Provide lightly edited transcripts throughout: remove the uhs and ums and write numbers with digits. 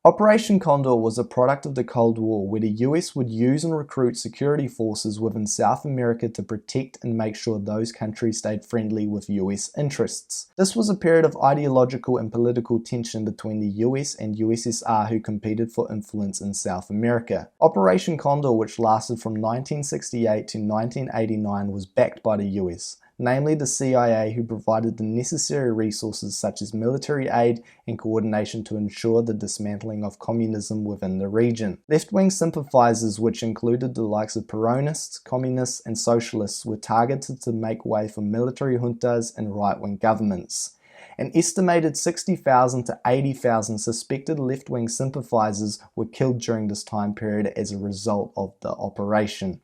Operation Condor was a product of the Cold War where the US would use and recruit security forces within South America to protect and make sure those countries stayed friendly with US interests. This was a period of ideological and political tension between the US and USSR who competed for influence in South America. Operation Condor, which lasted from 1968 to 1989, was backed by the US, namely the CIA, who provided the necessary resources such as military aid and coordination to ensure the dismantling of communism within the region. Left-wing sympathizers, which included the likes of Peronists, Communists, and Socialists, were targeted to make way for military juntas and right-wing governments. An estimated 60,000 to 80,000 suspected left-wing sympathizers were killed during this time period as a result of the operation.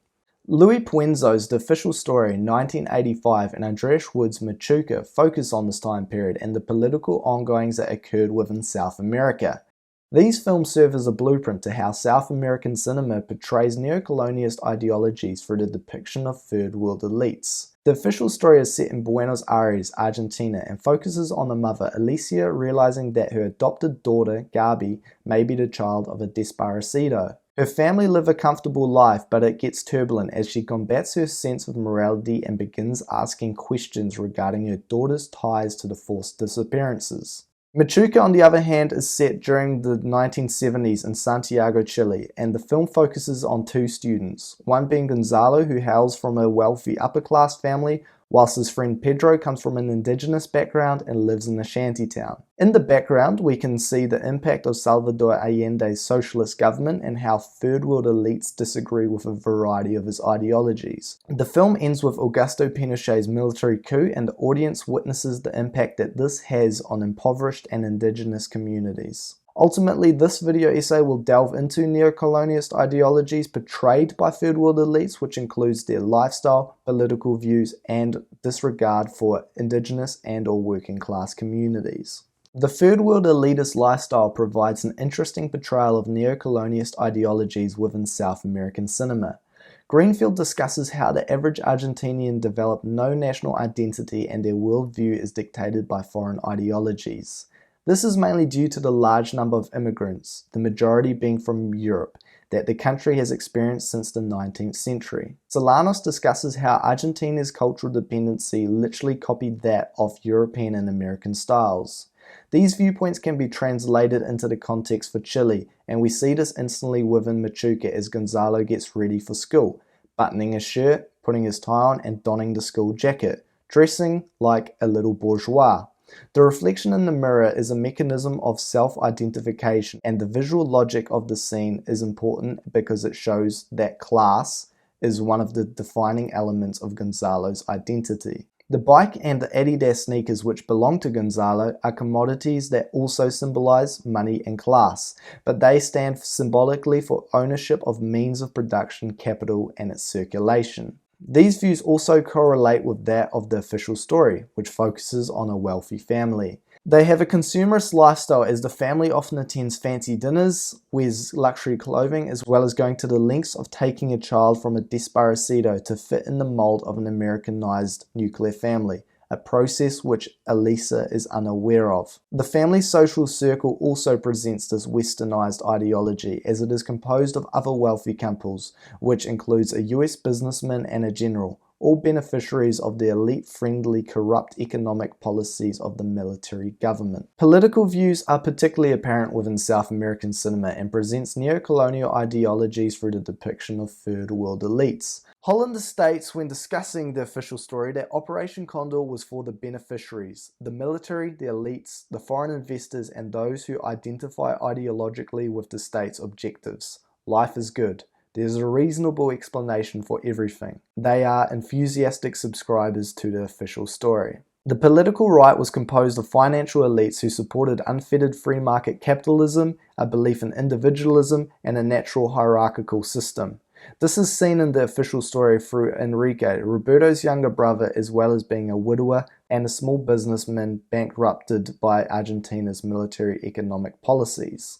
Luis Puenzo's The Official Story 1985 and Andreas Wood's Machuca focus on this time period and the political ongoings that occurred within South America. These films serve as a blueprint to how South American cinema portrays neocolonialist ideologies through the depiction of third world elites. The Official Story is set in Buenos Aires, Argentina, and focuses on the mother, Alicia, realizing that her adopted daughter, Gabi, may be the child of a desaparecido. Her family live a comfortable life, but it gets turbulent as she combats her sense of morality and begins asking questions regarding her daughter's ties to the forced disappearances. Machuca, on the other hand, is set during the 1970s in Santiago, Chile, and the film focuses on two students, one being Gonzalo, who hails from a wealthy upper-class family, whilst his friend Pedro comes from an indigenous background and lives in a shantytown. In the background, we can see the impact of Salvador Allende's socialist government and how third world elites disagree with a variety of his ideologies. The film ends with Augusto Pinochet's military coup, and the audience witnesses the impact that this has on impoverished and indigenous communities. Ultimately, this video essay will delve into neocolonialist ideologies portrayed by third world elites, which includes their lifestyle, political views, and disregard for indigenous and/or working class communities. The third world elitist lifestyle provides an interesting portrayal of neocolonialist ideologies within South American cinema. Greenfield discusses how the average Argentinian developed no national identity and their worldview is dictated by foreign ideologies. This is mainly due to the large number of immigrants, the majority being from Europe, that the country has experienced since the 19th century. Solanos discusses how Argentina's cultural dependency literally copied that of European and American styles. These viewpoints can be translated into the context for Chile, and we see this instantly within Machuca as Gonzalo gets ready for school, buttoning his shirt, putting his tie on, and donning the school jacket, dressing like a little bourgeois. The reflection in the mirror is a mechanism of self-identification, and the visual logic of the scene is important because it shows that class is one of the defining elements of Gonzalo's identity. The bike and the Adidas sneakers, which belong to Gonzalo, are commodities that also symbolize money and class, but they stand symbolically for ownership of means of production, capital, and its circulation. These views also correlate with that of The Official Story, which focuses on a wealthy family. They have a consumerist lifestyle as the family often attends fancy dinners, wears luxury clothing, as well as going to the lengths of taking a child from a desaparecido to fit in the mold of an Americanized nuclear family, a process which Elisa is unaware of. The family social circle also presents this westernized ideology as it is composed of other wealthy couples, which includes a US businessman and a general, all beneficiaries of the elite-friendly corrupt economic policies of the military government. Political views are particularly apparent within South American cinema and presents neocolonial ideologies through the depiction of third world elites. Holland states when discussing The Official Story that Operation Condor was for the beneficiaries, the military, the elites, the foreign investors, and those who identify ideologically with the state's objectives. Life is good. There's a reasonable explanation for everything. They are enthusiastic subscribers to The Official Story. The political right was composed of financial elites who supported unfettered free market capitalism, a belief in individualism, and a natural hierarchical system. This is seen in The Official Story through Enrique, Roberto's younger brother, as well as being a widower and a small businessman bankrupted by Argentina's military economic policies.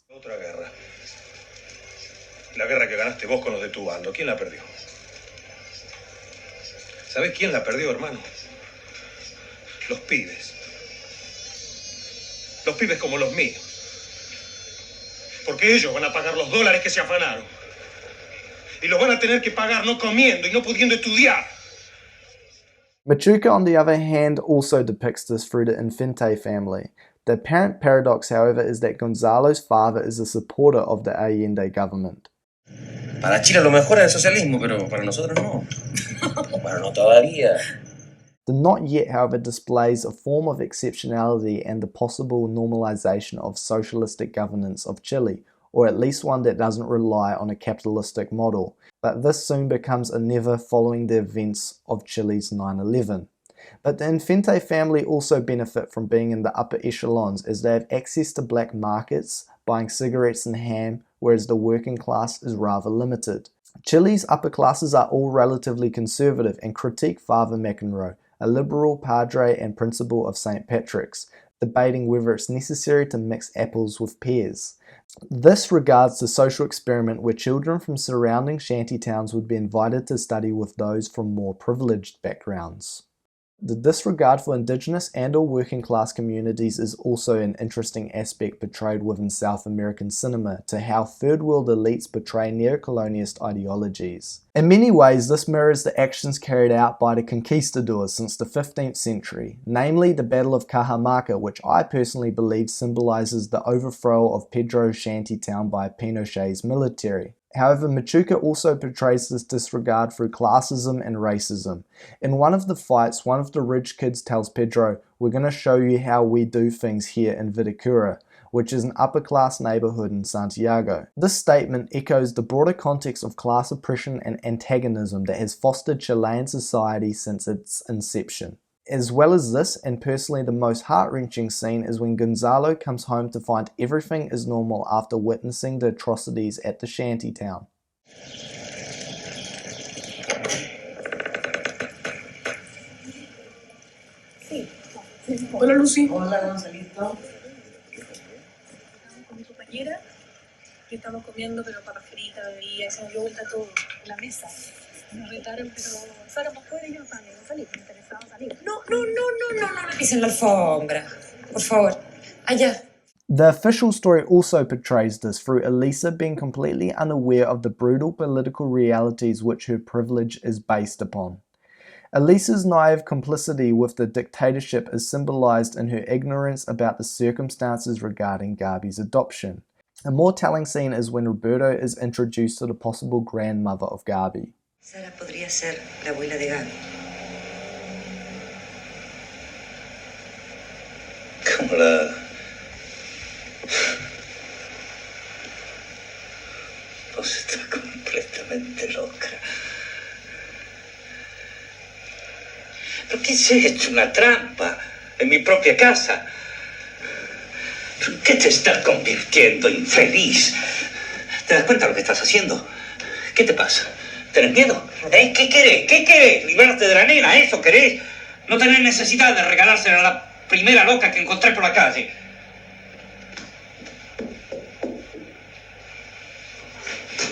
La guerra que ganaste vos con los de tu bando, ¿quién la perdió? ¿Sabés quién la perdió, hermano? Los pibes. Los pibes como los míos. Porque ellos van a pagar los dólares que se afanaron. Y los van a tener que pagar no comiendo y no pudiendo estudiar. Machuca, on the other hand, also depicts this through the Infante family. The apparent paradox, however, is that Gonzalo's father is a supporter of the Allende government. Para Chile lo mejor es el socialismo, pero para nosotros no. Bueno, no todavía. The not yet, however, displays a form of exceptionality and the possible normalization of socialistic governance of Chile, or at least one that doesn't rely on a capitalistic model, but this soon becomes a never following the events of Chile's 9/11. But the Infante family also benefit from being in the upper echelons as they have access to black markets, buying cigarettes and ham, whereas the working class is rather limited. Chile's upper classes are all relatively conservative and critique Father McEnroe, a liberal padre and principal of St. Patrick's, debating whether it's necessary to mix apples with pears. This regards the social experiment where children from surrounding shanty towns would be invited to study with those from more privileged backgrounds. The disregard for indigenous and or working class communities is also an interesting aspect portrayed within South American cinema to how third world elites portray neocolonialist ideologies. In many ways, this mirrors the actions carried out by the conquistadors since the 15th century, namely the Battle of Cajamarca, which I personally believe symbolizes the overthrow of Pedro's shantytown by Pinochet's military. However, Machuca also portrays this disregard through classism and racism. In one of the fights, one of the rich kids tells Pedro, "We're going to show you how we do things here in Vitacura," which is an upper-class neighborhood in Santiago. This statement echoes the broader context of class oppression and antagonism that has fostered Chilean society since its inception. As well as this, and personally the most heart-wrenching scene, is when Gonzalo comes home to find everything is normal after witnessing the atrocities at the shantytown. Hola, Lucy. Hola, Gonzalito. Con mi compañera y estamos comiendo, pero papas fritas, bebidas, se me dio vuelta todo en la mesa. Nos retaron, pero Sara más fuera y yo no sabía, no salí, me interesaba salir. No pisen la alfombra. Por favor. Allá. The official story also portrays this through Elisa being completely unaware of the brutal political realities which her privilege is based upon. Elisa's naive complicity with the dictatorship is symbolized in her ignorance about the circumstances regarding Gabi's adoption. A more telling scene is when Roberto is introduced to the possible grandmother of Gabi. Sara podría ser la abuela de Gaby. Como la... Vos estás completamente loca. ¿Pero qué es esto? ¿Una trampa? En mi propia casa. ¿En qué te estás convirtiendo, infeliz? ¿Te das cuenta de lo que estás haciendo? ¿Qué te pasa? ¿Tenés miedo? ¿Qué querés? ¿Qué querés? ¿Librarte de la nena? ¿Eso querés? No tenés necesidad de regalársela a la primera loca que encontré por la calle.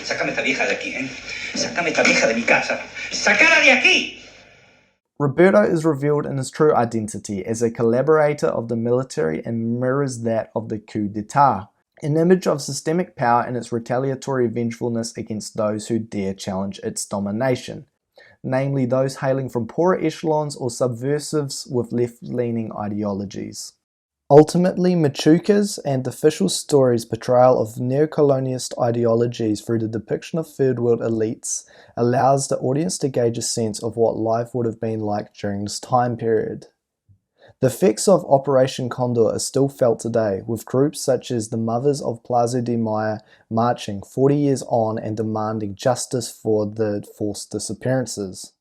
Sácame esta vieja de aquí, ¿eh? Sácame esta vieja de mi casa. ¡Sácala de aquí! Roberto is revealed in his true identity as a collaborator of the military and mirrors that of the coup d'etat, an image of systemic power and its retaliatory vengefulness against those who dare challenge its domination, namely those hailing from poorer echelons or subversives with left-leaning ideologies. Ultimately, Machuca's and official story's portrayal of neocolonialist ideologies through the depiction of third world elites allows the audience to gauge a sense of what life would have been like during this time period. The effects of Operation Condor are still felt today, with groups such as the Mothers of Plaza de Mayo marching 40 years on and demanding justice for the forced disappearances.